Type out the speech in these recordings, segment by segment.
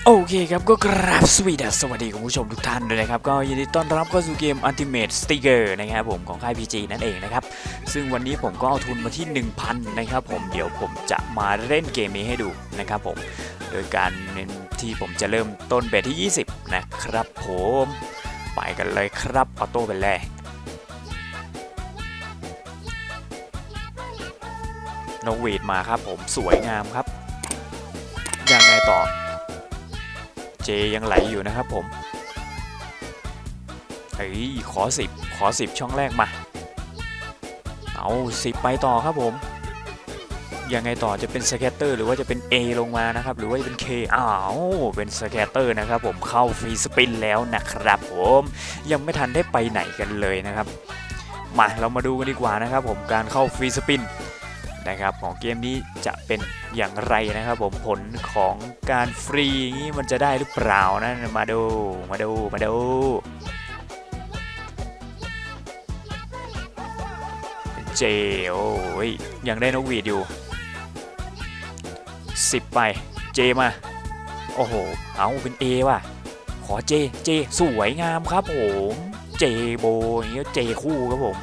โอเคครับก็กราบสวัสดีคุณผู้ชมทุกท่านด้วยนะครับก็ยินดีต้อนรับเข้าสู่เกม Ultimate Sticker นะครับผมของค่าย PG นั่นเองนะครับซึ่งวันนี้ผมก็เอาทุนมาที่ 1,000 นะครับผมเดี๋ยวผมจะมาเล่นเกมนี้ให้ดูนะครับผมโดยการเน้นที่ผมจะเริ่มต้นเบสที่ 20 นะครับผมไปกันเลยครับออโต้ไปเลยนกหวีดมาครับผมสวยงามครับยังไงต่อเจยังไหลอยู่นะครับผมขอ10ช่องแรกมาเอา10ไปต่อครับผมยังไงต่อจะเป็นสแกตเตอร์หรือว่าจะเป็น A ลงมานะครับหรือว่าจะเป็น K เป็นสแกตเตอร์นะครับผมเข้าฟรีสปินแล้วนะครับผมยังไม่ทันได้ไปไหนกันเลยนะครับมาเรามาดูกันดีกว่านะครับผมการเข้าฟรีสปินนะครับของเกมนี้จะเป็นอย่างไรนะครับผมผลของการฟรีนี้มันจะได้หรือเปล่านะมาดูเจโอ้ยยังได้นกหวีดอยู่10ไปเจมาโอ้โหเอาเป็น A ว่ะขอเจสวยงามครับผมเจโบอย่างเงี้ยเจคู่ครับผม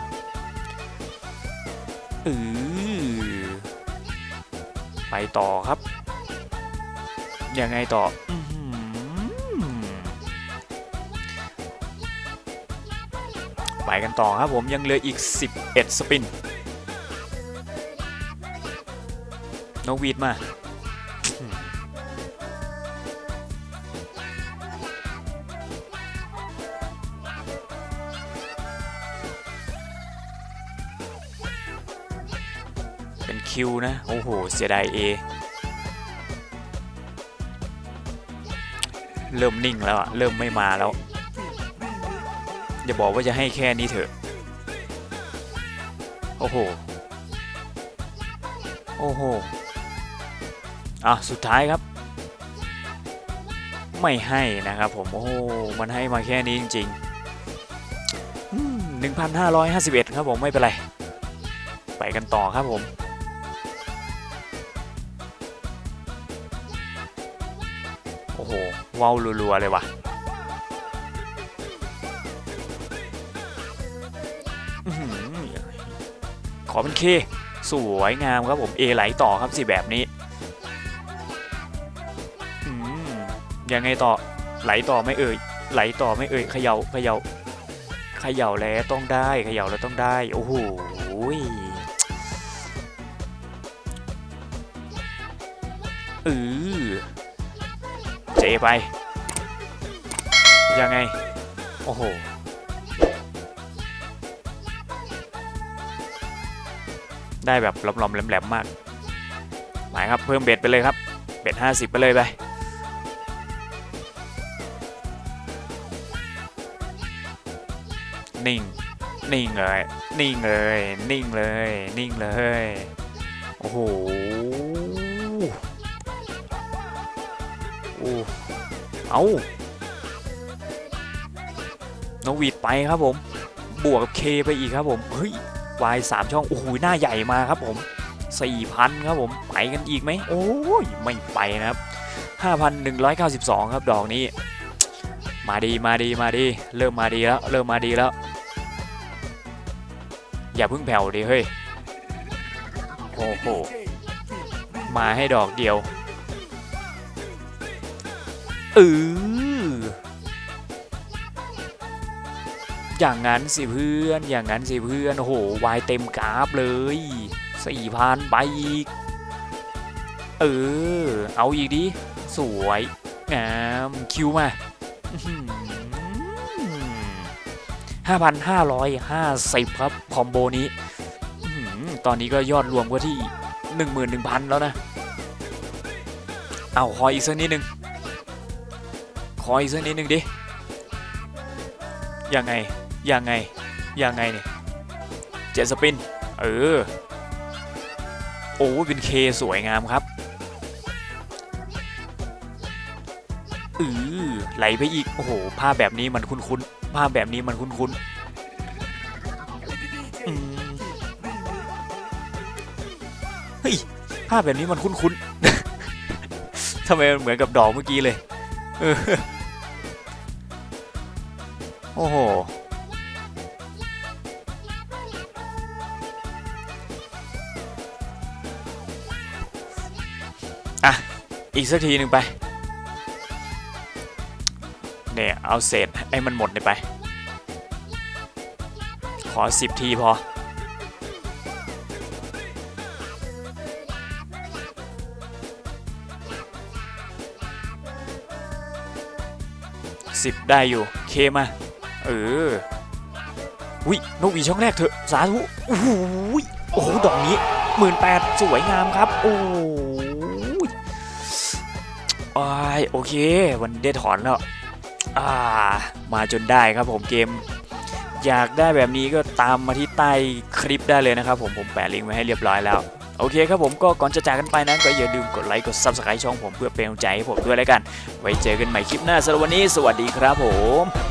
ไปต่อครับยังไงต่อไปกันต่อครับผมยังเหลืออีก11สปินนกหวีดมาเป็นคิวนะโอ้โหเสียดาย A เริ่มนิ่งแล้วอะเริ่มไม่มาแล้วอย่าบอกว่าจะให้แค่นี้เถอะโอ้โหสุดท้ายครับไม่ให้นะครับผมโอ้โหมันให้มาแค่นี้จริงๆ1,551ครับผมไม่เป็นไรไปกันต่อครับผมโอ้โหว้าวรัวๆเลยว่ะขอเป็นเคสวยงามครับผม A ไหลต่อครับสิแบบนี้ยังไงต่อไหลต่อไม่เอ่ยเขย่าแล้วต้องได้เขย่าแล้วต้องได้โอ้โหเจไปยังไงโอ้โหได้แบบหลอมๆแหลมๆมากหมายครับเพิ่มเบ็ดไปเลยครับเบ็ด50ไปเลยไปนิ่งเลยโอ้โหเอานกหวีดไปครับผมบวกกับ K ไปอีกครับผมเฮ้ยวาย3ช่องโอ้โหหน้าใหญ่มาครับผม 4,000 ครับผมไปกันอีกไหมโอ้ยไม่ไปนะครับ 5,192 ครับดอกนี้มาดีเริ่มมาดีแล้วอย่าเพิ่งแผ่วดิเฮ้ยโอ้โหมาให้ดอกเดียวอย่างนั้นสิเพื่อนโอ้โหวายเต็มกราฟเลย 4,000 ไปอีกเอาอีกดิสวยงามคิวมา5,550 ครับคอมโบนี้ตอนนี้ก็ยอดรวมก็ที่ 11,000 แล้วนะเอาขออีกสักนิดนึงดิยังไงเนี่ย7สปินโอ้เป็น K สวยงามครับไหลไปอีกโอ้โหภาพแบบนี้มันคุ้นเฮ้ยภาพแบบนี้มันคุ้นทำไมมันเหมือนกับดอกเมื่อกี้เลย เออโอ้โหอ่ะอีกสักทีหนึ่งไปเนี่ยเอาเศษให้มันหมดเลยไปขอ10 ทีพอ10ได้อยู่เคมาเออวินกหวีช่องแรกเถอะสาธุโอ้โหโอ้โหดอกนี้18,000สวยงามครับโอ้ยโอเควันนี้ได้ถอนแล้วมาจนได้ครับผมเกมอยากได้แบบนี้ก็ตามมาที่ใต้คลิปได้เลยนะครับผมแปะลิงก์ไว้ให้เรียบร้อยแล้วโอเคครับผมก็ก่อนจะจากกันไปนั้นก็อย่าลืมกดไลค์กด Subscribe ช่องผมเพื่อเป็นกำลังใจให้ผมด้วยแล้วกันไว้เจอกันใหม่คลิปหน้าสำหรับวันนี้สวัสดีครับผม